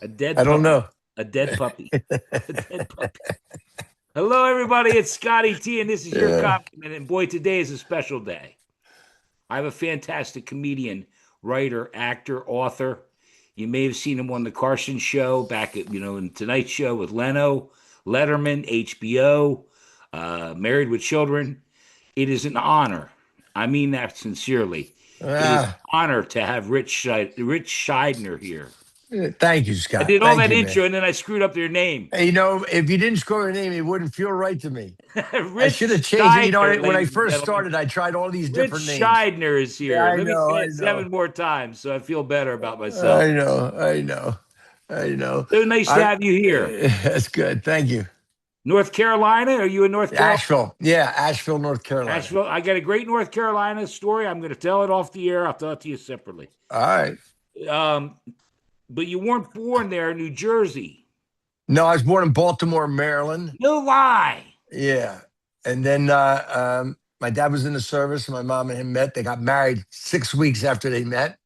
A dead I don't puppy. know. A dead puppy. A dead puppy. Hello, everybody. It's Scotty T, and this is your Yeah. Comedy Minute. And boy, today is a special day. I have a fantastic comedian, writer, actor, author. You may have seen him on the Carson Show back at, in Tonight Show with Leno, Letterman, HBO, Married with Children. It is an honor. I mean that sincerely. It is an Ah, honor to have Ritch Shydner here. thank you, I Scott. did all Thank that you, man. intro and then I screwed up their name. Hey, if you didn't score a name, it wouldn't feel right to me. I should have Rich changed it. Shydner, When I ladies and first gentlemen. started, I tried all these Rich different names. Shydner is Yeah, here. I Let me know. say I it know. seven more times so I feel better about myself. I know. I know. I know. So nice to I, have you here. that's good. Thank you. North Carolina? Are you in North Carolina? Asheville. Yeah, Asheville, North Carolina. Asheville. I got a great North Carolina story. I'm going to tell it off the air. I'll tell it to you separately. All right. Um, but you weren't born there in New Jersey. No, I was born in Baltimore, Maryland. No lie. Yeah. And then my dad was in the service and my mom and him met. They got married 6 weeks after they met.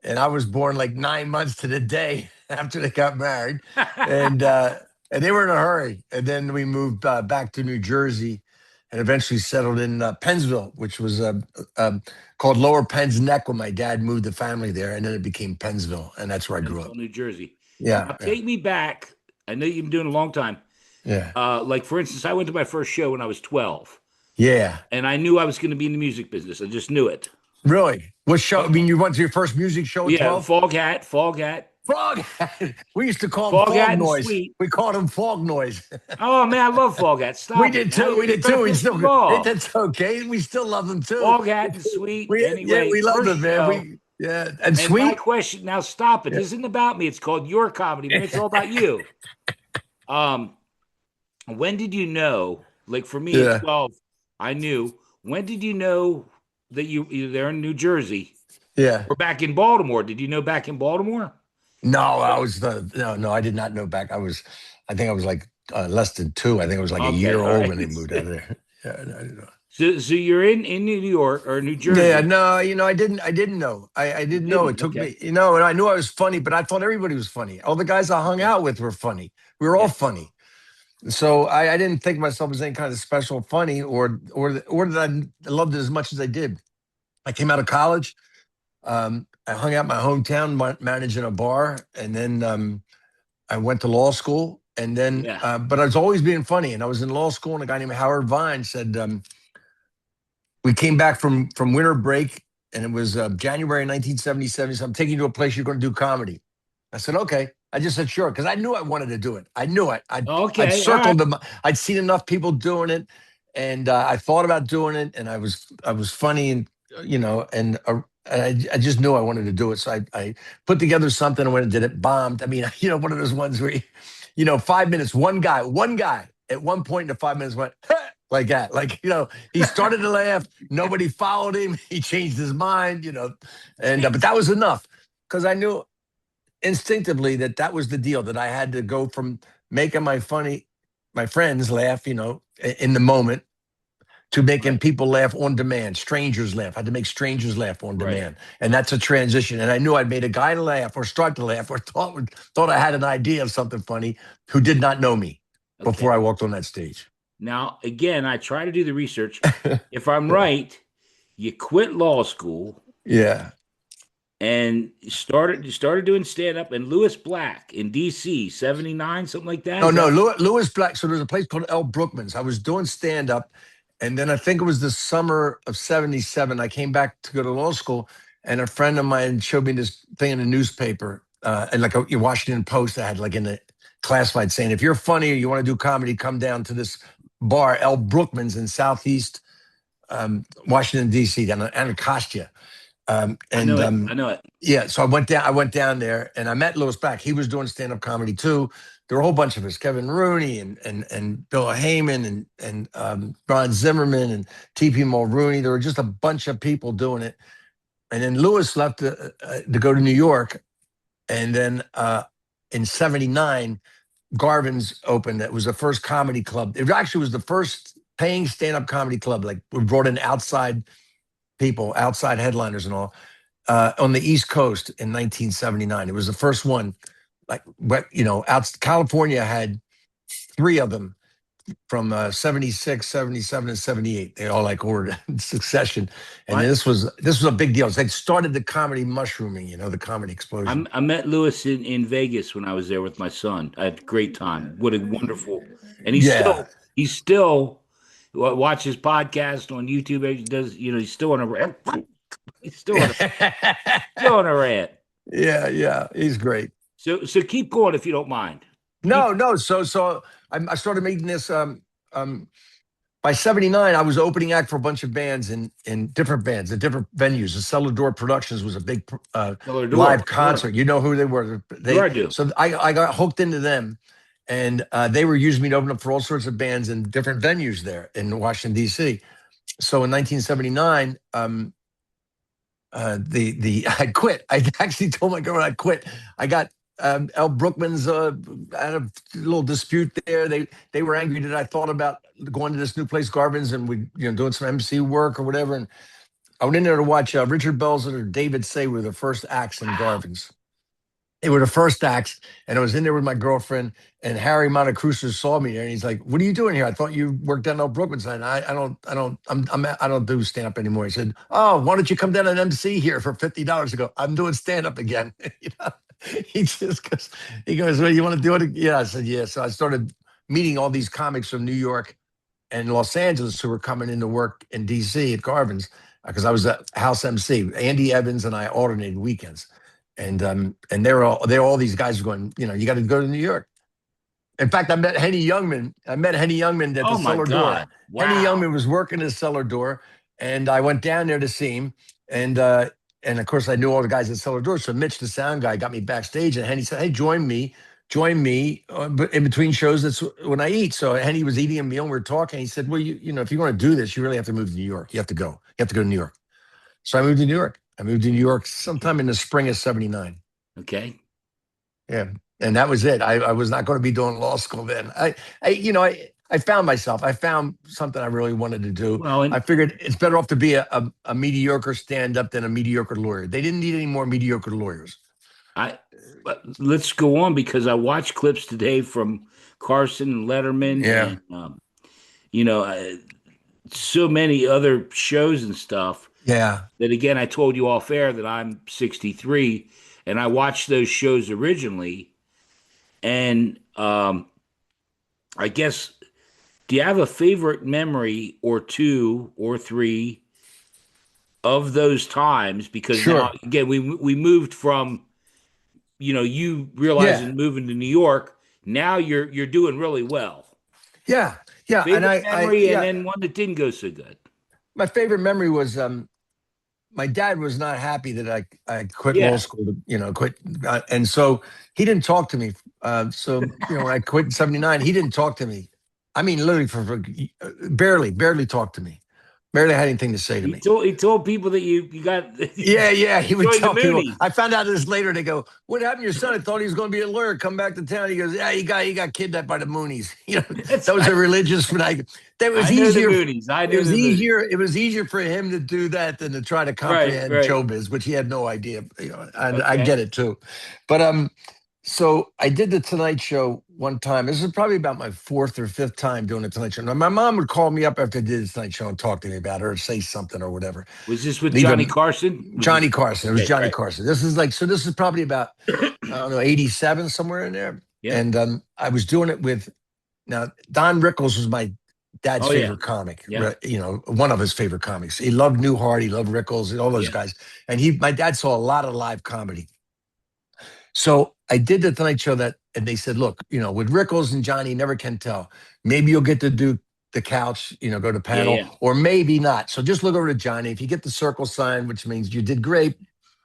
And I was born like 9 months to the day after they got married. And and they were in a hurry. And then we moved back to New Jersey and eventually settled in Pennsville, which was called Lower Penn's Neck when my dad moved the family there. And then it became Pennsville. And that's where I grew up. New Jersey. Yeah. Now Yeah. take me back. I know you've been doing it a long time. Yeah. Like for instance, I went to my first show when I was 12, Yeah. and I knew I was going to be in the music business. I just knew it. Really? What show? I mean, you went to your first music show at Yeah, 12? Fog Hat, Fog Hat, Frog. We used to call him Fog Hat fog and noise. Sweet. We called him fog noise. Oh man, I love Fog Hat. We Stop it! did Now too. We you're did trying to too. We piss still, me off. that's okay. We still love them too. Fog Hat and Sweet. Yeah, Anyway, we love first them, man. show. And And my sweet. question now, stop it. Yeah. This isn't about me. It's called Your Comedy Man. It's all about you. Um, when did you know? Like for me at Yeah. 12, I knew. When did you know that you're there in New Jersey Yeah. or back in Baltimore? Did you know back in Baltimore? No, I was no. I did not know back. I think I was like less than two. I think I was like a Okay, year all old right. when they moved out of there. Yeah. I don't know. So you're in New York or New Yeah, Jersey. no, I didn't know. I You didn't know. It didn't. took Okay. me, and I knew I was funny, but I thought everybody was funny. All the guys I hung Okay. out with were funny. We were all Yeah. funny. So I didn't think myself as any kind of special funny or that I loved it as much as I did. I came out of college. I hung out in my hometown, managing a bar, and then I went to law school. And then, Yeah. but I was always being funny. And I was in law school, and a guy named Howard Vine said, we came back from winter break, and it was January 1977. So I'm taking you to a place you're going to do comedy. I said, okay. I just said, sure, because I knew I wanted to do it. I knew it. I'd Okay. All right. circled them. I'd seen enough people doing it, and I thought about doing it, and I was funny, and I just knew I wanted to do it. So I put together something, and when I did it, bombed. I mean, one of those ones where, 5 minutes, one guy at one point in the 5 minutes went, like that. Like, he started to laugh. Nobody followed him. He changed his mind, and but that was enough because I knew instinctively that was the deal, that I had to go from making my friends laugh, in the moment, to making Right. people laugh on demand, strangers laugh. I had to make strangers laugh on Right. demand. And that's a transition. And I knew I'd made a guy laugh or start to laugh or thought I had an idea of something funny who did not know me Okay. before I walked on that stage. Now, again, I try to do the research. If I'm right, you quit law school Yeah. and you started doing stand up in Lewis Black in DC, 79, something like that. Oh, Is no, that Lewis Black. So there's a place called El Brookman's. I was doing stand up. And then I think it was the summer of 77. I came back to go to law school. And a friend of mine showed me this thing in the newspaper, and like a Washington Post, I had like in the classified saying, if you're funny or you want to do comedy, come down to this bar, El Brookman's in Southeast Washington, D.C., down in Anacostia. I know And it. I know it. Yeah, so I went down there and I met Lewis Black. He was doing stand-up comedy too. There were a whole bunch of us, Kevin Rooney and Bill Heyman and Ron Zimmerman and TP Mulrooney. There were just a bunch of people doing it. And then Lewis left to go to New York. And then in 79, Garvin's opened. It was the first comedy club. It actually was the first paying stand-up comedy club. Like, we brought in outside people, outside headliners and all, on the East Coast in 1979. It was the first one. like what out California had three of them from 76, 77, and 78. They all like ordered in succession. And I this was a big deal. They started the comedy mushrooming, the comedy explosion. I met Lewis in Vegas when I was there with my son. I had a great time. What a wonderful, and Yeah. he's still watches podcast on YouTube. He does, he's still on a rant. He's still on a rant. Yeah, yeah. He's great. So keep going if you don't mind. Keep. No, no. So I started making this um by 79, I was opening act for a bunch of bands in different bands at different venues. The Cellar Door Productions was a big Cellar live door. Sure. concert. You know who they were. Sure, They I do. so I got hooked into them, and they were using me to open up for all sorts of bands in different venues there in Washington D.C. So in 1979, the I quit. I actually told my girl I quit. I got L. Brookman's had a little dispute there. They were angry that I thought about going to this new place, Garvin's, and we doing some MC work or whatever. And I went in there to watch Richard Belzer or David Say were the first acts in Wow. Garvin's. They were the first acts, and I was in there with my girlfriend, and Harry Montecrucer saw me there, and he's like, "What are you doing here? I thought you worked down at Brooklyn side." I don't do stand up anymore. He said, "Oh, why don't you come down and MC here for $50?" I go, "I'm doing stand up again." you know, he just goes, "Well, you want to do it?" Yeah, I said, "Yeah." So I started meeting all these comics from New York and Los Angeles who were coming into work in DC at Garvin's because I was a house MC. Andy Evans and I alternated weekends, and they're all these guys going, you got to go to New York. In fact, I met Henny Youngman. At the Oh my Cellar Door. God. Henny Wow. Youngman was working at Cellar Door, and I went down there to see him. And of course, I knew all the guys at Cellar Door. So Mitch, the sound guy, got me backstage, and Henny said, "Hey, join me but in between shows. That's when I eat." So Henny was eating a meal, and we are talking. He said, "Well, if you want to do this, you really have to move to New York. You have to go. You have to go to New York." So I moved to New York. I moved to New York sometime in the spring of '79. Okay. Yeah. And that was it. I was not going to be doing law school then. I found myself. I found something I really wanted to do. Well, I and figured it's better off to be a mediocre stand up than a mediocre lawyer. They didn't need any more mediocre lawyers. I but let's go on because I watched clips today from Carson and Letterman Yeah. and you know uh, so many other shows and stuff Yeah. that again I told you off air that I'm 63 and I watched those shows originally and I guess do you have a favorite memory or two or three of those times because now Sure. again we moved from you Yeah. realizing moving to New York, now you're doing really well. Yeah. Yeah. And Favorite memory, and yeah, then one that didn't go so good. my favorite memory was my dad was not happy that I quit law Yeah. school to, quit. And so he didn't talk to me. When I quit in '79, he didn't talk to me. I mean, literally for barely talked to me. Barely had anything to say to me. He told people that you got Yeah, yeah. He would joined the tell people. Moonies. I found out this later. They go, "What happened to your son? I thought he was going to be a lawyer. Come back to town." He goes, "Yeah, he got kidnapped by the Moonies." That's That was a religious fanatic. That was I know the easier. Moonies. I It know was the Moonies. easier. It was easier for him to do that than to try to Right, comprehend right. showbiz, which he had no idea. I Okay. get it too, but so I did the Tonight Show one time. This is probably about my fourth or fifth time doing the Tonight Show. Now, my mom would call me up after I did the Tonight Show and talk to me about it or say something or whatever. Was this with Leave Johnny him. Carson? Was this Johnny Carson. It was okay, Johnny right. Carson. This is probably about, I don't know, 87, somewhere in there. Yeah. And I was doing it with, now, Don Rickles was my dad's Oh yeah. favorite comic, Yeah. one of his favorite comics. He loved Newhart, he loved Rickles, and all those Yeah. guys. And my dad saw a lot of live comedy. So I did the Tonight Show and they said, look, with Rickles and Johnny, you never can tell. Maybe you'll get to do the couch, go to Yeah, panel, yeah. or maybe not. So just look over to Johnny. If you get the circle sign, which means you did great,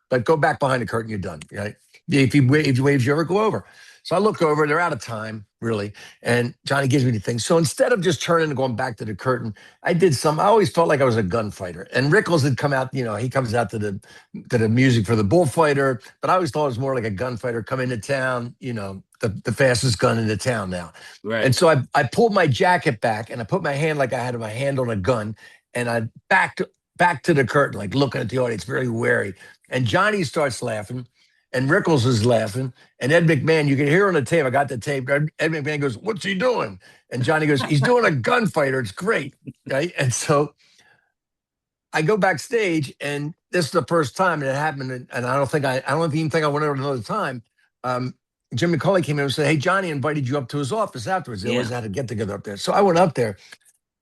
but go back behind the curtain, you're done. Right? If he waves you over, go over. So I look over, they're out of time, really. And Johnny gives me the thing. So instead of just turning and going back to the curtain, I always felt like I was a gunfighter. And Rickles had come out, he comes out to the music for the bullfighter, but I always thought it was more like a gunfighter coming into town, the fastest gun in the town now. And Right. so I pulled my jacket back and I put my hand like I had my hand on a gun, and I back to the curtain, like looking at the audience, very wary. And Johnny starts laughing. and Rickles is laughing, and Ed McMahon, you can hear on the tape. I got the tape. Ed McMahon goes, "What's he doing?" And Johnny goes, "He's doing a gunfighter. It's great." Right. And so I go backstage, and this is the first time it happened. And I don't even think I went over another time. Jim McCauley came in and said, "Hey, Johnny invited you up to his office afterwards. They always Yeah. had a get together up there." So I went up there.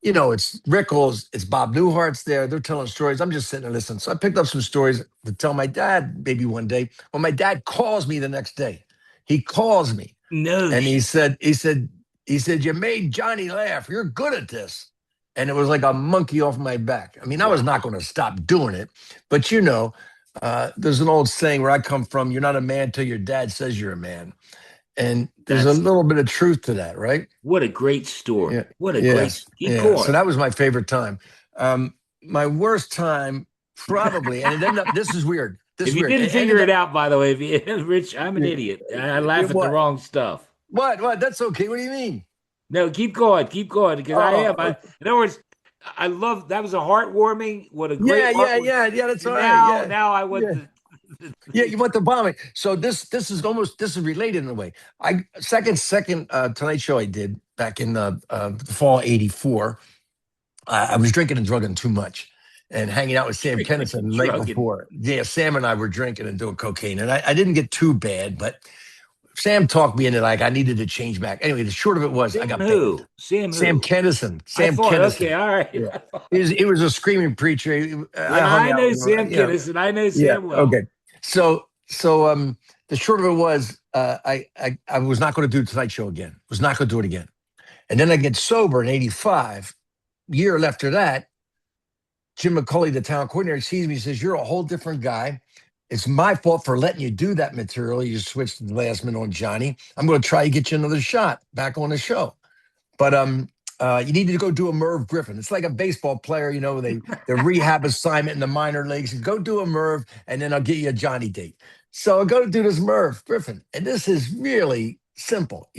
It's Rickles, it's Bob Newhart's there. They're telling stories. I'm just sitting there listening. So I picked up some stories to tell my dad maybe one day. Well, my dad calls me the next day. He calls me No. and he said, "You made Johnny laugh. You're good at this." And it was like a monkey off my back. I mean, I was not Wow. going to stop doing it, but there's an old saying where I come from: "You're not a man till your dad says you're a man." And there's a That's little bit of truth to that, right? what a great story. Yeah, What a yeah, great keep yeah. So going. that was my favorite time. My worst time, probably, and it ended up. This is weird. This If is you weird. didn't It figure ended it up. out, by the way, if you, Rich, I'm an idiot. I laugh at the What? wrong stuff. What? That's okay. What do you mean? No, keep going, because I am. Oh, In other words, I love that was a heartwarming. What a great yeah, art. yeah, yeah, yeah. That's And all right. Yeah, now I want yeah, the, yeah. You want the bombing? So this is related in a way. I second Tonight Show I did back in the fall '84. I was drinking and drugging too much and hanging out with Sam drinking Kennison and the night drugging. before. Yeah, Sam and I were drinking and doing cocaine. And I didn't get too bad, but Sam talked me into like I needed to change back. Anyway, the short of it was I Sam got banned. who? Sam Sam who? Kennison. I Sam thought, okay, Kennison. all right. Yeah. He was a screaming preacher. I Yeah, hung I out know with him. Sam Kinison. I know Yeah. Sam well. Okay. So the short of it was I was not going to do the Tonight Show again. Was not going to do it again. And then I get sober in '85. Year after that, Jim McCauley, the town coordinator, sees me and says, "You're a whole different guy. It's my fault for letting you do that material. You switched the last minute on Johnny. I'm going to try to get you another shot back on the show. But you need to go do a Merv Griffin. It's like a baseball player, the rehab assignment in the minor leagues. Go do a Merv, and then I'll get you a Johnny date." So I go to do this Merv Griffin, and this is really simple.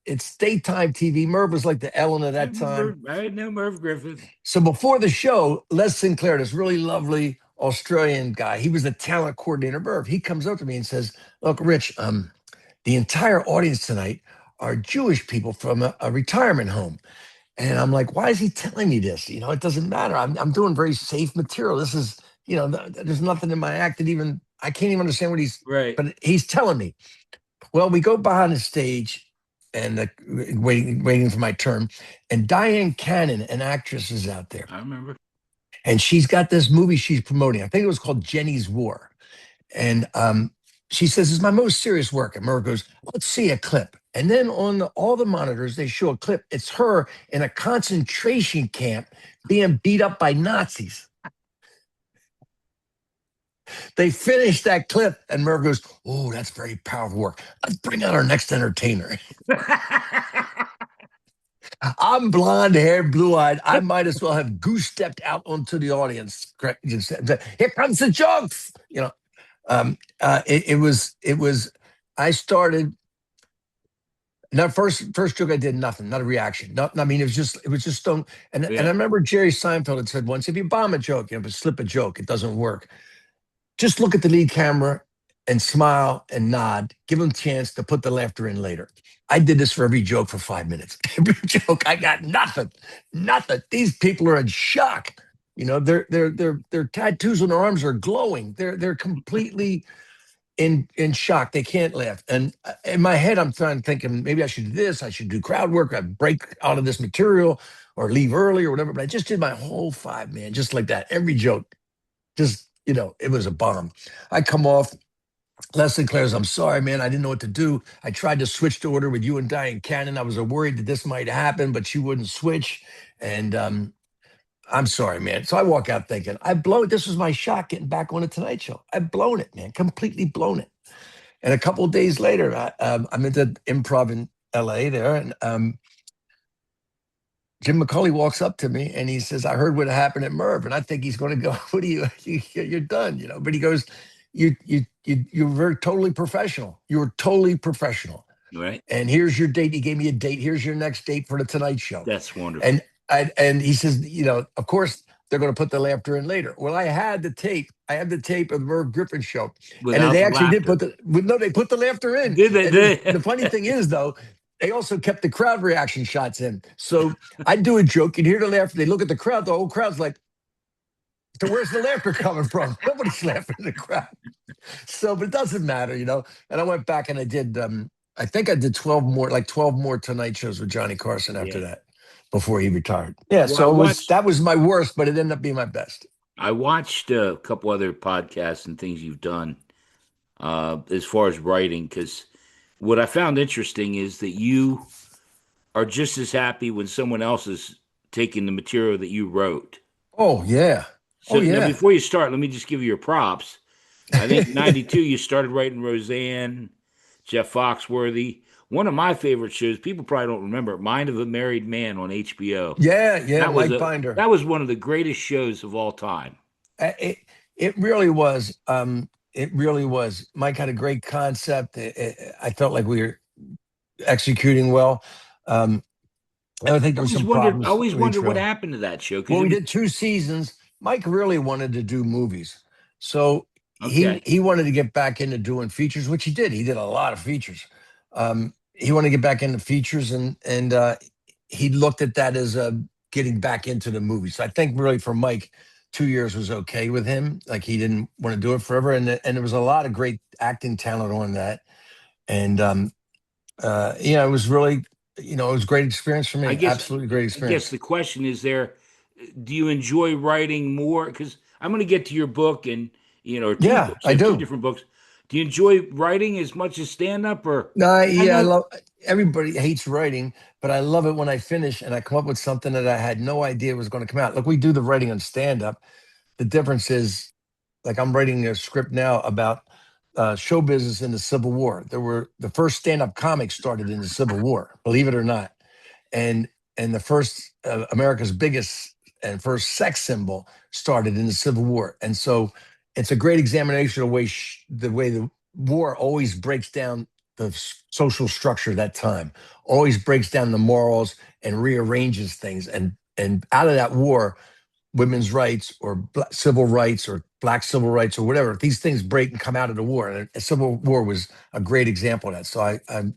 It's daytime TV. Merv was like the Ellen of I that time. remember. I know Merv Griffin. So before the show, Les Sinclair, this really lovely Australian guy, he was the talent coordinator. Merv, he comes up to me and says, "Look, Rich, the entire audience tonight are Jewish people from a retirement home." And I'm like, "Why is he telling me this? It doesn't matter. I'm doing very safe material. This is, there's nothing in my act that even, I can't even understand what Right. but he's telling me." Well, we go behind the stage and waiting for my turn. And Diane Cannon, an actress, is out there. I remember. And she's got this movie she's promoting. I think it was called Jenny's War. And she says, "It's my most serious work." And Murr goes, "Let's see a clip." And then on all the monitors, they show a clip. It's her in a concentration camp being beat up by Nazis. They finish that clip, and Murr goes, "Oh, that's very powerful work. Let's bring out our next entertainer." I'm blonde haired, blue eyed. I might as well have goose stepped out onto the audience. "Here comes the jokes." It was. I started. Now, first joke I did, nothing, not a reaction. No, I mean, it was just stone. And I Yeah. remember Jerry Seinfeld had said once, if you bomb a joke, if you slip a joke, it doesn't work. Just look at the lead camera and smile and nod. Give them a chance to put the laughter in later. I did this for every joke for 5 minutes. Every joke, I got nothing, nothing. These people are in shock. Their tattoos on their arms are glowing. They're completely in shock. They can't laugh. And in my head, I'm thinking maybe I should do this. I should do crowd work. I break out of this material or leave early or whatever. But I just did my whole five, man, just like that. Every joke, just it was a bomb. I come off. Les Sinclair's, "I'm sorry, man. I didn't know what to do. I tried to switch the order with you and Diane Cannon. I was worried that this might happen, but she wouldn't switch. And I'm sorry, man." So I walk out thinking, I've blown it. This was my shot getting back on the Tonight Show. I've blown it, man. Completely blown it. And a couple of days later, I'm into improv in LA there. And Jim McCauley walks up to me and he says, "I heard what happened at Merv." And I think he's going to go, "What are you're done, But he goes, you're very totally professional. You were totally professional. Right. And here's your date." He gave me a date. "Here's your next date for the Tonight Show." That's wonderful. And and he says, "Of course, they're going to put the laughter in later. Well, I had the tape. I had the tape of the Merv Griffin show, and without they the actually did laughter. put the no, they put the laughter in. Did they? And Did the funny thing is, though, they also kept the crowd reaction shots in. So I'd do a joke, you'd hear the laughter. They look at the crowd. The whole crowd's like, "So where's the laughter coming from?" Nobody's laughing in the crowd. So, but it doesn't matter, you know. And I went back and I did. I think I did 12 more Tonight shows with Johnny Carson after yeah. that, before he retired. Yeah, Well, I so watched. that was my worst, but it ended up being my best. I watched a couple other podcasts and things you've done as far as writing, because what I found interesting is that you are just as happy when someone else is taking the material that you wrote. Oh yeah, oh So now, yeah. before you start, let me just give you your props. I think '92 you started writing Roseanne, Jeff Foxworthy. One of my favorite shows, people probably don't remember, Mind of a Married Man on HBO. Yeah, yeah, That was Mike a Binder. that was one of the greatest shows of all time. It it really was. It really was. Mike had a great concept. I felt like we were executing well. Um, I think there were some I problems always with each wondered what film. happened to that show because Well, it we was did 2 seasons. Mike really wanted to do movies, so okay. he wanted to get back into doing features, which he did. He did a lot of features. He wanted to get back into features, and he looked at that as getting back into the movies. So I think really for Mike, 2 years was okay with him. Like he didn't want to do it forever, and there was a lot of great acting talent on that, and yeah, it was really, it was a great experience for I me. guess Absolutely great I guess experience. the question is there, do you enjoy writing more? Because I'm going to get to your book and or two Yeah, books. You I have two do. different books. Do you enjoy writing as much as stand up or No, I yeah, I know love. Everybody hates writing, but I love it when I finish and I come up with something that I had no idea was going to come out. Look, we do the writing on stand up. The difference is, like, I'm writing a script now about show business in the Civil War. The first stand up comics started in the Civil War, believe it or not, and the first America's biggest and first sex symbol started in the Civil War, and so it's a great examination of the way the war always breaks down the social structure of that time, always breaks down the morals and rearranges things, and out of that war, women's rights or civil rights or black civil rights or whatever, these things break and come out of the war, and a civil war was a great example of that. So I'm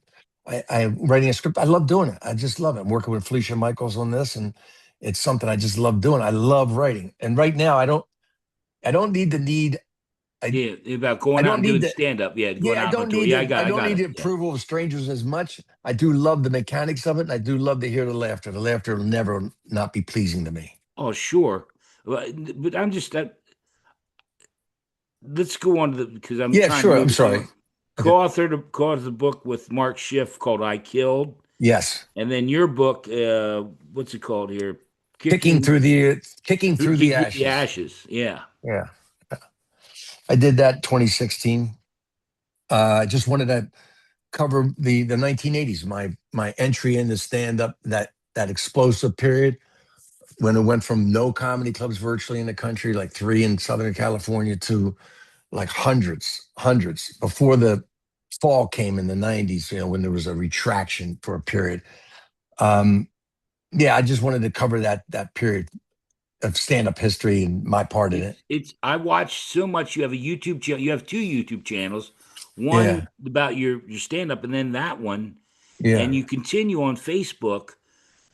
writing a script. I love doing it. I just love it. I'm working with Felicia Michaels on this, and it's something I just love doing. I love writing. And right now, I don't need the need. I, yeah about I going out don't and need doing the, stand up. Yeah, going yeah, out on tour. Yeah, I I don't got need it. the Yeah. approval of strangers as much. I do love the mechanics of it, and I do love to hear the laughter. The laughter will never not be pleasing to me. Oh, sure. But I'm just that. Let's go on to the because I'm Yeah, trying to sure. I'm move sorry. on. Okay. Co-authored the book with Mark Schiff called "I Killed," Yes. and then your book, what's it called here? Kicking Kicking through the the ashes. ashes. Yeah. Yeah. I did that 2016. I just wanted to cover the 1980s, my entry into stand up, that explosive period when it went from no comedy clubs virtually in the country, like three in Southern California, to like hundreds before the fall came in the 90s, when there was a retraction for a period. Um, yeah, I just wanted to cover that period of stand up history and my part in it. It's I watch so much. You have a YouTube channel. You have two YouTube channels. One Yeah. about your stand up, and then that one, and Yeah. you continue on Facebook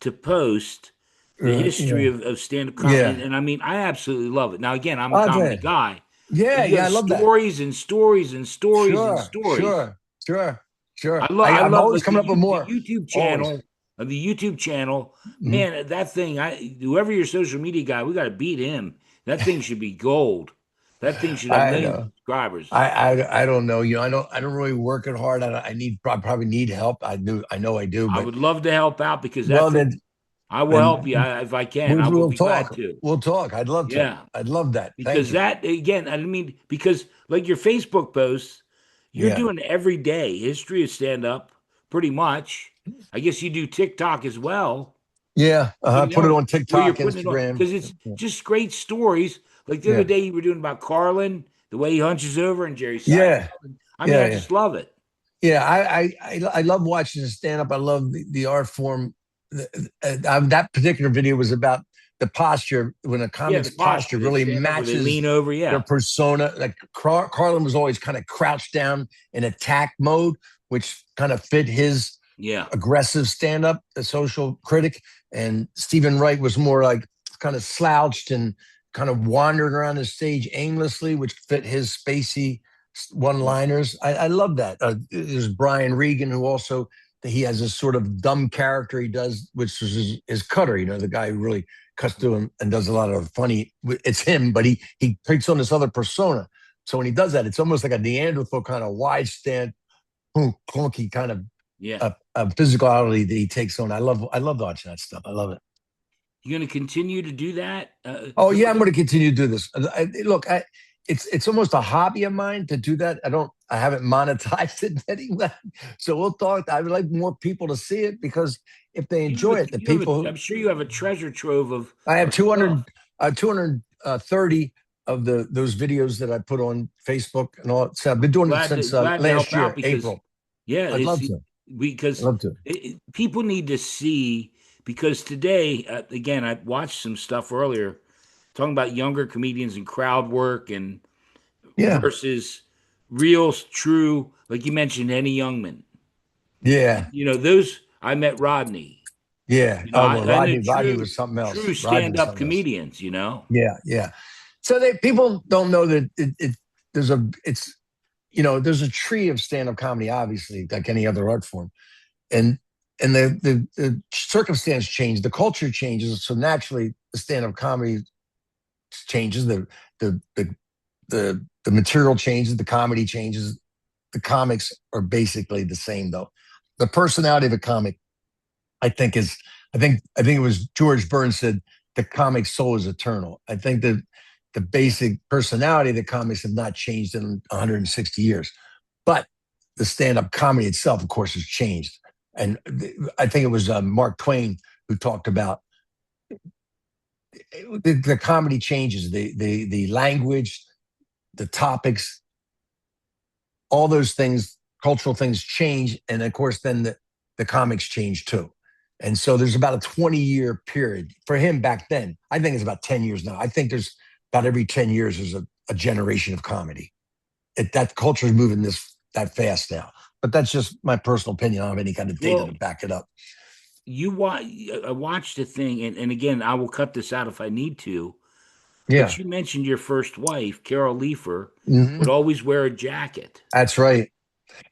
to post the history Yeah. of stand up comedy. Yeah. And I mean, I absolutely love it. Now, again, I'm a Oh, comedy good. guy, but Yeah. you Yeah. have I love that. stories and stories and stories and Sure. stories. Sure. Sure. Sure. I I'm love always like coming up with the more. YouTube Always. channel. The YouTube channel, Mhm. man, that thing. Whoever your social media guy, we got to beat him. That thing should be gold. That thing should have I millions of know. subscribers. I don't know. I don't really work it hard. I probably need help. I know I do, I but would love to help out because that well thing. then, I will help you and if I can. I will we'll be glad talk. to. We'll talk. I'd love to. Yeah, I'd love that. Thank because you. that again, I mean, because like your Facebook posts, you're Yeah. doing every day history of stand up, pretty much. I guess you do TikTok as well. Yeah. Put it on Where you're TikTok, putting it on Instagram. because it's just great stories. Like the other Yeah. day, you were doing about Carlin, the way he hunches over, and Jerry Yeah. Seinfeld. I mean, Yeah. I Yeah. just love it. Yeah, I love watching the stand up. I love the art form. That particular video was about the posture, when a Yeah, comic's the posture posture. They really stand up or they matches lean over. their Yeah. persona. Like Carlin was always kind of crouched down in attack mode, which kind of fit his Yeah. aggressive stand-up, the social critic. And Stephen Wright was more like kind of slouched and kind of wandering around the stage aimlessly, which fit his spacey one-liners. I love that. There's Brian Regan, who also, he has this sort of dumb character he does, which is his Cutter, the guy who really cuts through him and does a lot of funny. It's him, but he takes on this other persona. So when he does that, it's almost like a Neanderthal kind of wide stand, clunky kind of Yeah. physicality that he takes on. I love watching that stuff. I love it. You going to continue to do that? Oh yeah, I'm going to continue to do this. Look, it's almost a hobby of mine to do that. I haven't monetized it anyway. So we'll talk. I would like more people to see it, because if they enjoy it, the people. I'm sure you have a treasure trove of. I have of stuff. 230 of those videos that I put on Facebook and all. So I've been doing it since Glad to last help out year, because April. yeah, I'd love to. I'd because love to. people need to see, because today again I watched some stuff earlier talking about younger comedians and crowd work and Yeah, versus real true, like you mentioned, Henny Youngman. yeah, Those I met Rodney. yeah. Oh well, I know Rodney was something else. true Rodney stand was up something else. comedians. Yeah, yeah. So people don't know that there's a it's there's a tree of stand-up comedy, obviously, like any other art form, and the circumstance changes, the culture changes, so naturally the stand-up comedy changes, the the the material changes, the comedy changes. The comics are basically the same, though. The personality of a comic, I think, is I think it was George Burns said the comic soul is eternal. I think that the basic personality of the comics have not changed in 160 years, but the stand-up comedy itself, of course, has changed. And I think it was Mark Twain who talked about the comedy changes, the language, the topics, all those things, cultural things change, and of course, then the comics change too. And so there's about a 20-year period for him back then. I think it's about 10 years now. I think there's about every 10 years there's a generation of comedy. That culture is moving that fast now. But that's just my personal opinion. I don't have any kind of data to Well, back it up. I watched a thing, and again, I will cut this out if I need to. Yeah. But you mentioned your first wife, Carol Leifer, would Hmm. always wear a jacket That's right.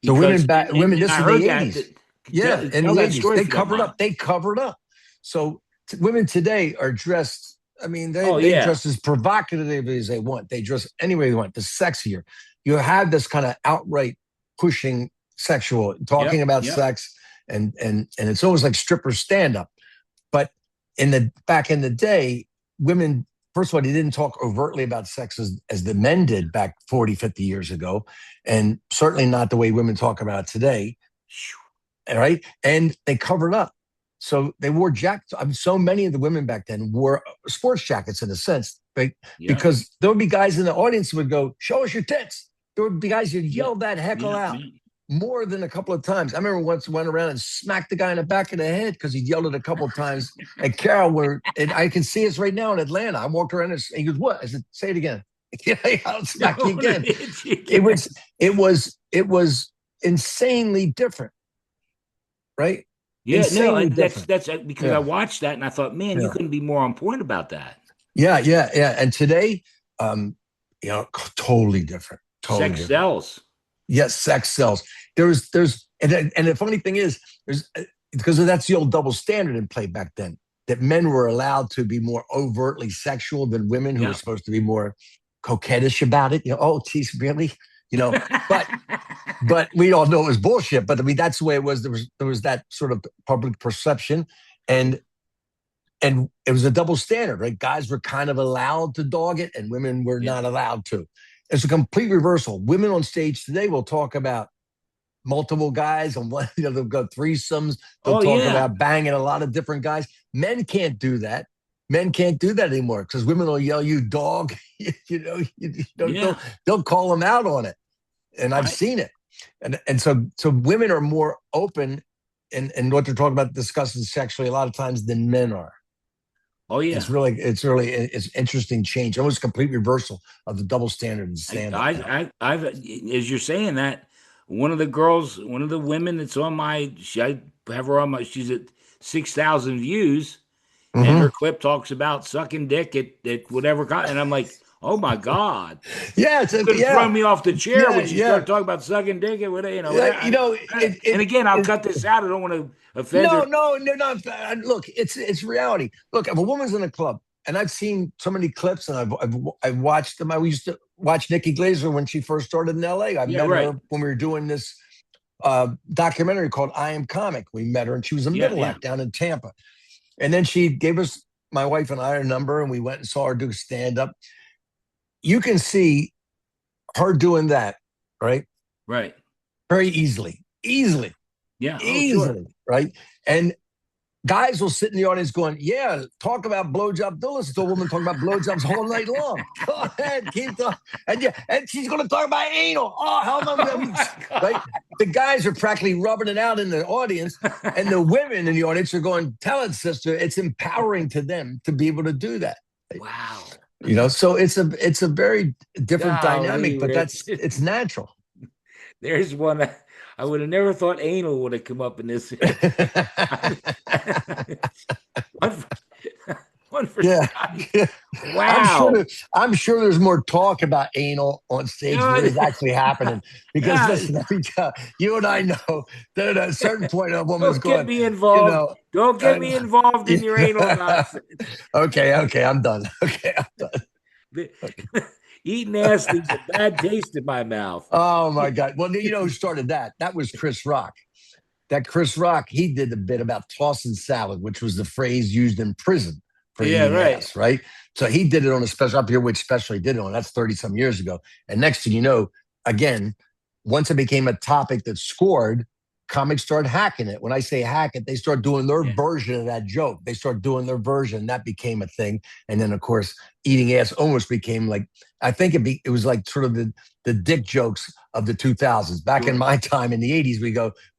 So because, women, and this I is the heard that. 80s. Yeah, in Tell the that 80s. story They if you don't covered mind. up. They covered up. So women today are dressed, I mean, Oh they yeah, dress as provocatively as they want. They dress any way they want, the sexier. You have this kind of outright pushing sexual, talking yep, about yep. sex, and it's almost like stripper stand-up. But back in the day, women, first of all, they didn't talk overtly about sex as the men did back 40, 50 years ago, and certainly not the way women talk about it today. Right. And they covered up. So they wore jackets. I mean, so many of the women back then wore sports jackets in a sense, right? Yep, Because there would be guys in the audience who would go, "Show us your tits." There would be guys who'd yep, yell that heckle yep, out yep. more than a couple of times. I remember once went around and smacked the guy in the back of the head because he yelled it a couple of times at Carol. And I can see us right now in Atlanta. I walked around and he goes, "What?" I said, "Say it again." Yeah, I'll smack you again. It was insanely different, right? Yeah, no, Insanely different. that's because I Yeah, watched that and I thought, man, you yeah, couldn't be more on point about that. yeah, yeah, yeah. And today, um, totally different, totally Sex different. sells. Yes, sex sells. And the funny thing is, there's because that's the old double standard in play back then. That men were allowed to be more overtly sexual than women, who were Yeah. supposed to be more coquettish about it. Oh, geez, really? But we all know it was bullshit. But I mean, that's the way it was. There was that sort of public perception, and it was a double standard, right? Guys were kind of allowed to dog it, and women were Yeah. not allowed to. It's a complete reversal. Women on stage today will talk about multiple guys and one, they'll go threesomes. They'll Oh talk yeah. about banging a lot of different guys. Men can't do that. Men can't do that anymore because women will yell, "You dog!" Yeah. They'll call them out on it, and I've I seen it. And so women are more open and what they're talking about discussing sexually a lot of times than men are. Oh yeah. It's interesting change. Almost complete reversal of the double standard in stand-up now. I've, as you're saying that, one of the girls, one of the women that's on I have her on my, she's at 6,000 views, and her Hmm. clip talks about sucking dick at whatever, and I'm like, oh my God. Yeah, You could have thrown yeah, me off the chair yeah, when she yeah. started talking about sucking dick and whatever, Yeah, whatever. And it, again, I'll it cut this out. I don't want to offend her. no, no. Look, it's reality. Look, if a woman's in a club, and I've seen so many clips, and I've watched them. I used to watch Nikki Glaser when she first started in L.A. I Yeah, met right. her when we were doing this documentary called I Am Comic. We met her, and she was a Yeah, middle yeah. act down in Tampa. And then she gave us, my wife and I, a number, and we went and saw her do stand up. You can see her doing that, right? Right. Very easily, Yeah. Oh, sure. easily, right? And guys will sit in the audience going, yeah, talk about blowjob. Don't listen to a woman talk about blowjobs all night long. Go ahead, keep talking. And yeah, and she's going to talk about anal. Oh, hell no. Oh my Right? The guys are practically rubbing it out in the audience, and God. the women in the audience are going, tell it, sister. It's empowering to them to be able to do that. Wow. So it's a very different Golly, dynamic, but Rich. it's natural. There's one I would have never thought anal would have come up in this. one, for, one for Yeah. Scotty. I'm sure Wow. I'm sure there's more talk about anal on You stage than there know, is actually happening. Because yeah, listen, you and I know that at a certain point a woman's don't get going, me you involved. know, Don't get me involved in your anal nonsense. okay, I'm done. Okay, I'm done. Eating ass leaves a bad taste in my mouth. Oh my God. Well, you know who started that? That was Chris Rock. That Chris Rock, he did a bit about tossing salad, which was the phrase used in prison for Yeah, eating right. ass, right? So he did it on a special up here, which special he did it on. That's 30 some years ago. And next thing you know, again, once it became a topic that scored, comics started hacking it. When I say hack it, they start doing their Yeah. version of that joke. They start doing their version. That became a thing. And then, of course, eating ass almost became like, I think it was like sort of the dick jokes of the 2000s. Back in Sure. my time in the 80s,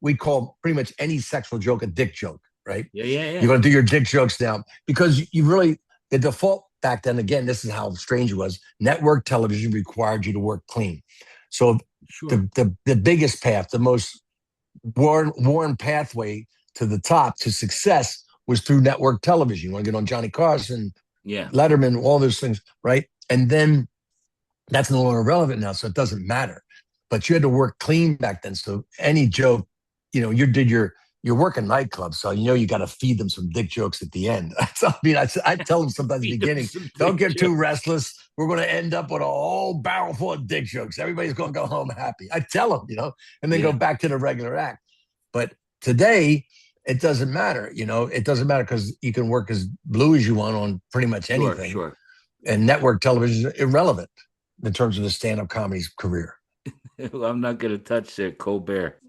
we call pretty much any sexual joke a dick joke, right? Yeah, yeah, You're yeah. going to do your dick jokes now because you really, the default back then, again, this is how strange it was. Network television required you to work clean. So Sure. the biggest path, the most worn pathway to the top to success was through network television. You want to get on Johnny Carson, Yeah. Letterman, all those things, right? And then that's no longer relevant now, so it doesn't matter. But you had to work clean back then. So any joke, you're working nightclubs, so you got to feed them some dick jokes at the end. I tell them sometimes at the Feed them beginning, some don't dick get too jokes. restless. We're going to end up with a whole barrel full of dick jokes. Everybody's going to go home happy. I tell them, and then go Yeah. back to the regular act. But today, it doesn't matter. It doesn't matter because you can work as blue as you want on pretty much Sure, anything. sure. And network television is irrelevant in terms of the stand-up comedy's career. Well, I'm not going to touch Colbert.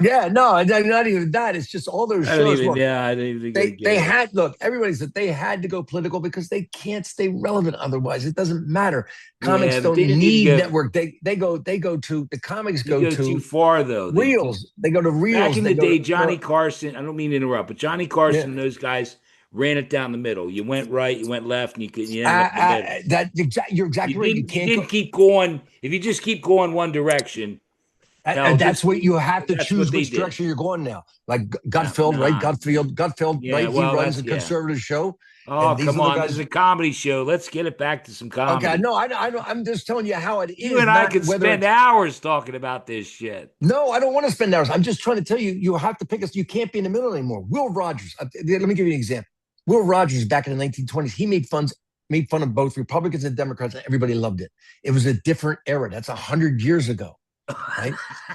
Yeah, no, not even that. It's just all those I don't shows. even. Look, Yeah, I didn't even gonna they get it. had look. Everybody said they had to go political because they can't stay relevant otherwise. It doesn't matter. Yeah, Comics but don't they didn't need to need go. network. They go to the comics You go go too to far though. reels. They go to Back reels. in They the go day, to Johnny Carson. I don't mean to interrupt, but Johnny yeah. Carson and those guys ran it down the middle. You went right, you went left, and you ended up in the middle. You're exactly right. You You can't go. didn't keep going. If you just keep going one direction, hell, And that's just what you have to that's what choose they which did. direction you're going now. Like Gutfeld, right? Nah. Gutfeld, Yeah. right? He Well, runs that's a yeah. conservative show, Oh, and these come other on. This is guys. a comedy show. Let's get it back to some Okay, comedy. no, I know. I'm just telling you how it You is, and I not could whether spend it's. hours talking about this shit. No, I don't want to spend hours. I'm just trying to tell you, you have to pick us. You can't be in the middle anymore. Will Rogers. Let me give you an example. Will Rogers, back in the 1920s, he made fun of both Republicans and Democrats, and everybody loved it. It was a different era. That's 100 years ago, right?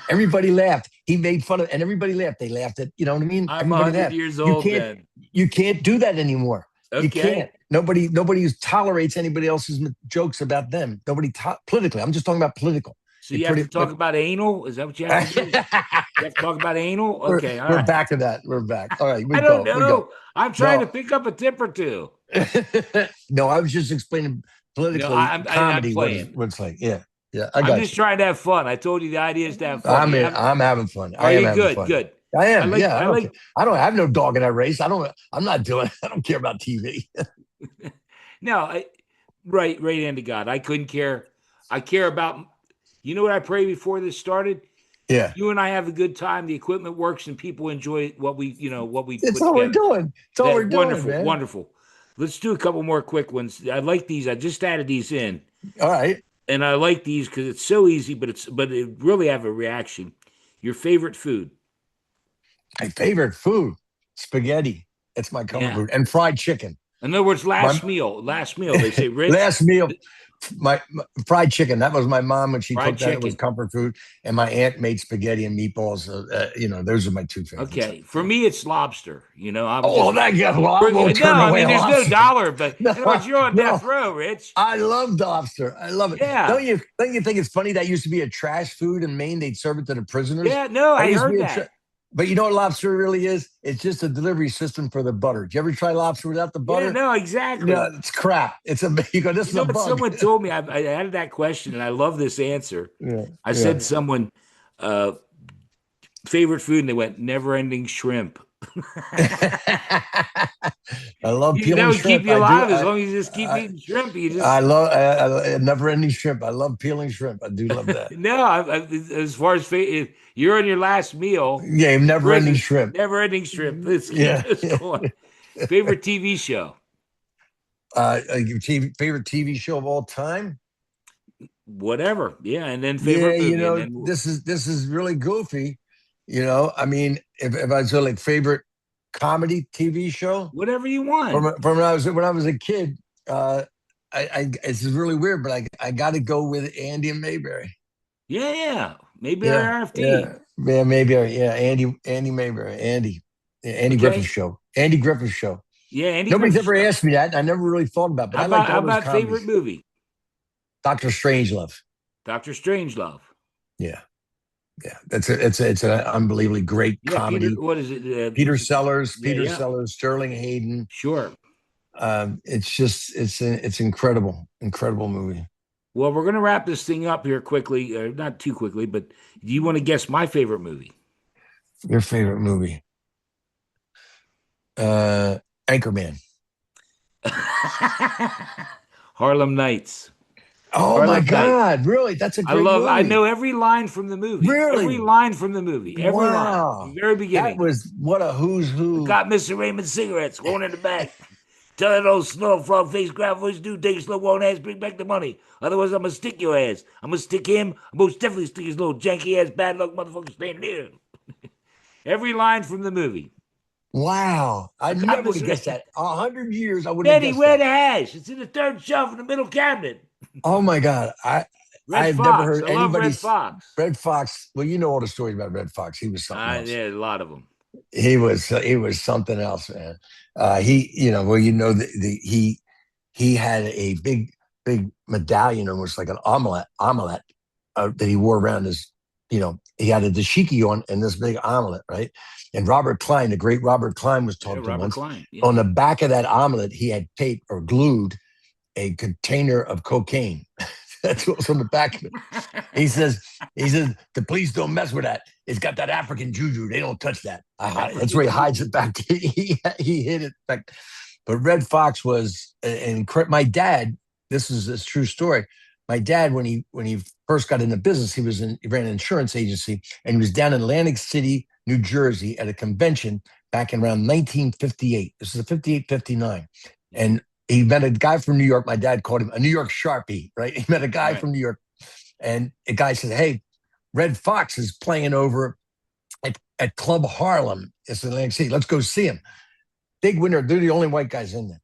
Everybody laughed. He made fun of, and everybody laughed. They laughed at, you know what I mean? I'm Everybody 100 laughed. years You old can't, then. you can't do that anymore. You Okay. can't. Nobody tolerates anybody else's jokes about them. Politically. I'm just talking about political. So you have to talk about anal? Is that what you have to do? You have to talk about anal? Okay, all we're right. back to that. We're back. All right, I we don't go. We go. know. I'm trying to No, pick up a tip or two. no, I was just explaining No, politically I'm comedy playing. what it's like. Yeah, yeah, I I'm got just you. trying to have fun. I told you the idea is to have fun. I'm having fun. Are I am you having good? fun. Good. I I am. like Yeah, I I don't care. like I have no dog in that race. I'm not doing. I don't care about TV. no, right hand to God. I couldn't care. I care about you know what I pray before this started? Yeah, You and I have a good time, the equipment works and people enjoy what we it's put all we're together. doing. It's all we're That doing, wonderful, man. wonderful. Let's do a couple more quick ones. I like these. I just added these in. All right. And I like these because it's so easy, but it really have a reaction. Your favorite food? My favorite food, spaghetti. It's my comfort Yeah. food, and fried chicken. In other words, My last meal. Last meal. They say, Rich, last meal, my fried chicken. That was my mom when she fried cooked that. It was chicken. comfort food, and my aunt made spaghetti and meatballs. Those are my two favorites. Okay. For me, it's lobster. I was Oh, just that yeah. Well, I won't no. turn I away mean, a there's no lobster. dollar, but No, in other words, you're on no. death row, Rich. I love lobster. I love it. Yeah. Don't you think it's funny that used to be a trash food in Maine? They'd serve it to the prisoners. Yeah. No, That I used to heard be that. but you know what lobster really is? It's just a delivery system for the butter. Did you ever try lobster without the Yeah. butter? No, No, exactly. it's crap. You go, this You is know a what? bug. Someone told me. I added that question, and I love this answer. Yeah, I yeah. said someone uh, favorite food, and they went never-ending shrimp. I love That peeling would keep shrimp. you I do. alive as long as you just keep eating shrimp. You I just love never ending shrimp. I love peeling shrimp. I do love that. no. As far as if you're on your last meal Yeah, in never ending prison, shrimp. never-ending shrimp. Let's keep Yeah. this going. Favorite TV show? Favorite TV show of all time? Whatever. Yeah, and then Yeah, favorite movie, and then this is really goofy. I mean, if I say like favorite comedy TV show whatever you want. from when I was a kid, it's really weird, but I got to go with Andy and Mayberry. Yeah, yeah. Maybe our Yeah, RFD. yeah, yeah, maybe yeah, Andy Mayberry, Andy Griffith Okay. show, Andy Griffith show. Yeah, Andy Nobody's Griffith ever Show. asked me that. And I never really thought about, it, but I liked How all those about favorite comedies. movie? Doctor Strangelove. Doctor Strangelove. Yeah, yeah, it's an unbelievably great Yeah, Peter. comedy. What is it? Yeah, Peter yeah. Sellers, Sterling Hayden. Sure. It's incredible, incredible movie. Well, we're going to wrap this thing up here quickly. Not too quickly, but do you want to guess my favorite movie? Your favorite movie? Anchorman. Harlem Nights. Oh my Harlem Nights. God! Really? That's a great I movie. know every line from the movie. Every Really? line from the movie. Every line. From Wow. the very That beginning. was what a who's I who. got Mr. Raymond cigarettes going in the back. Tell that old snow frog face grab voice dude, take a slow one ass, bring back the money. Otherwise, I'm gonna stick your ass. I'm gonna stick him. I'm most definitely stick his little janky ass bad luck motherfucker standing there. Every line from the movie. Wow. I I got never would have Mr. guessed that. 100 years, I wouldn't have Betty, guessed where that. the hash? It's in the third shelf in the middle cabinet. Oh my God. Red I've never Fox. heard I love anybody. Red Fox. Red Fox. Well, you know all the stories about Red Fox. He was something else. Yeah, a lot of them. He was something else, man. He had a big medallion, almost like an omelet that he wore around his. He had a dashiki on and this big omelet, right? And Robert Klein, the great Robert Klein, was Yeah, talking to him Robert once. Klein. Yeah. On the back of that omelet, he had taped or glued a container of cocaine. That's what's on the back of it. He says, the police don't mess with that. It's got that African juju. They don't touch that. That's where he hides it back. He hid it back. But Red Fox was my dad. This is a true story. My dad, when he first got into business, he ran an insurance agency, and he was down in Atlantic City, New Jersey, at a convention back in around 1958. This is a 58, 59. And he met a guy from New York. My dad called him a New York Sharpie, right? He met a guy from New York, and the guy said, "Hey, Red Fox is playing over at Club Harlem. It's in Atlantic City. Let's go see him." Big winner. They're the only white guys in there.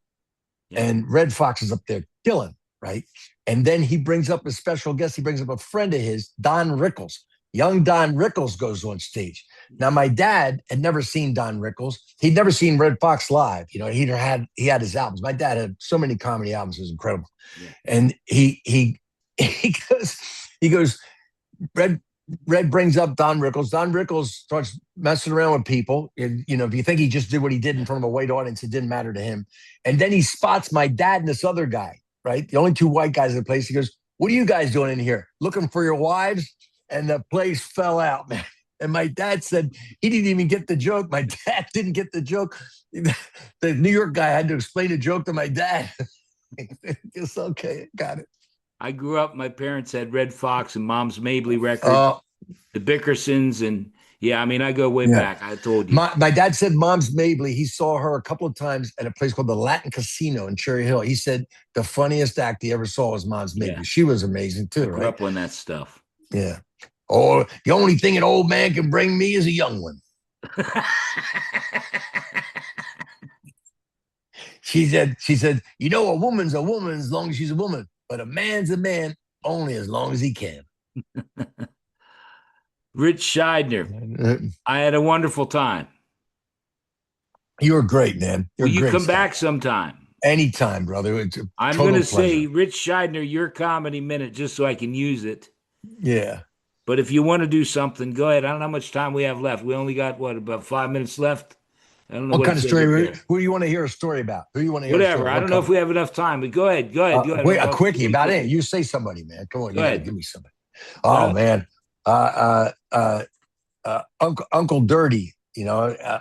Yeah. And Red Fox is up there killing, right? And then he brings up a special guest. He brings up a friend of his, Don Rickles. Young Don Rickles goes on stage. Now, my dad had never seen Don Rickles. He'd never seen Red Fox live. He had his albums. My dad had so many comedy albums. It was incredible. Yeah. And he goes, Red brings up Don Rickles. Don Rickles starts messing around with people. And, if you think he just did what he did in front of a white audience, it didn't matter to him. And then he spots my dad and this other guy, right? The only two white guys in the place. He goes, "What are you guys doing in here? Looking for your wives?" And the place fell out, man. And my dad said he didn't even get the joke. My dad didn't get the joke. The New York guy had to explain the joke to my dad. It's okay, got it. I grew up. My parents had Red Fox and Mom's Mabley records, Uh, the Bickersons, and yeah, I mean, I go way yeah. back. I told you. My dad said Mom's Mabley. He saw her a couple of times at a place called the Latin Casino in Cherry Hill. He said the funniest act he ever saw was Mom's Yeah, Mabley. She was amazing I too, grew right? up on that stuff. Yeah. Oh, the only thing an old man can bring me is a young one. She said, a woman's a woman as long as she's a woman, but a man's a man only as long as he can. Ritch Shydner. I had a wonderful time. You were great, man. You're Will a you great come Scott. back sometime? Anytime, brother. It's a I'm going total to say pleasure. Ritch Shydner, your comedy minute, just so I can use it. Yeah. But if you want to do something, go ahead. I don't know how much time we have left. We only got what, about 5 minutes left? I don't know What what it kind of says up story? there. Who do you want to hear a story about? Who do you want to hear a Whatever. story? I What don't know if company? we have enough time, but go ahead. Go ahead. Go ahead. Wait, a I'll quickie wait about for it. you. You say somebody, man. Come on, Go you got to ahead. give me somebody. Oh man, Uncle Dirty.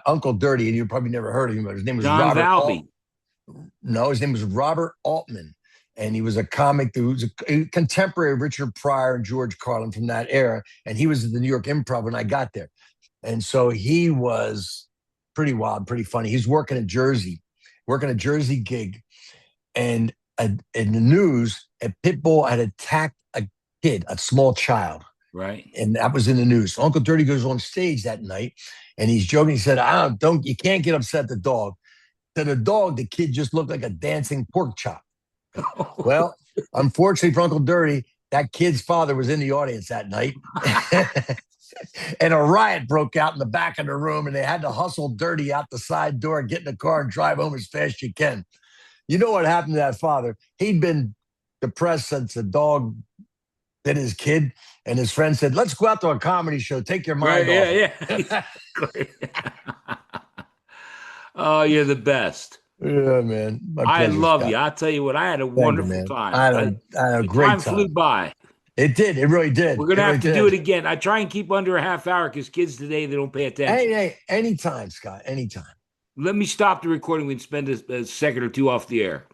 Uncle Dirty, and you probably never heard of him, but his name was John Robert Alt. Valby. No, his name was Robert Altman, and he was a comic who was a contemporary of Richard Pryor and George Carlin from that era, and he was at the New York Improv when I got there, and so he was pretty wild, pretty funny. He's working in Jersey, working a Jersey gig, and in the news, a pit bull had attacked a kid, a small child, Right. and that was in the news. So Uncle Dirty goes on stage that night, and he's joking. He said, you can't get upset at the dog." To the dog, the kid just looked like a dancing pork chop. Well, unfortunately for Uncle Dirty, that kid's father was in the audience that night. And a riot broke out in the back of the room, and they had to hustle Dirty out the side door, get in the car, and drive home as fast as you can. You know what happened to that father? He'd been depressed since the dog bit his kid, and his friend said, "Let's go out to a comedy show, take your Right. mind off Yeah. it." Yeah. Oh, you're the best. Yeah, man. My I pleasure, love you. Scott. I'll tell you what, I had a Thank you, wonderful man. time. I had a The great time flew time. by. It did. It really did. We're going It to really have to do it did. again. I try and keep under a half hour because kids today, they don't pay attention. Hey, anytime, Scott. Anytime. Let me stop the recording. We can spend a second or two off the air.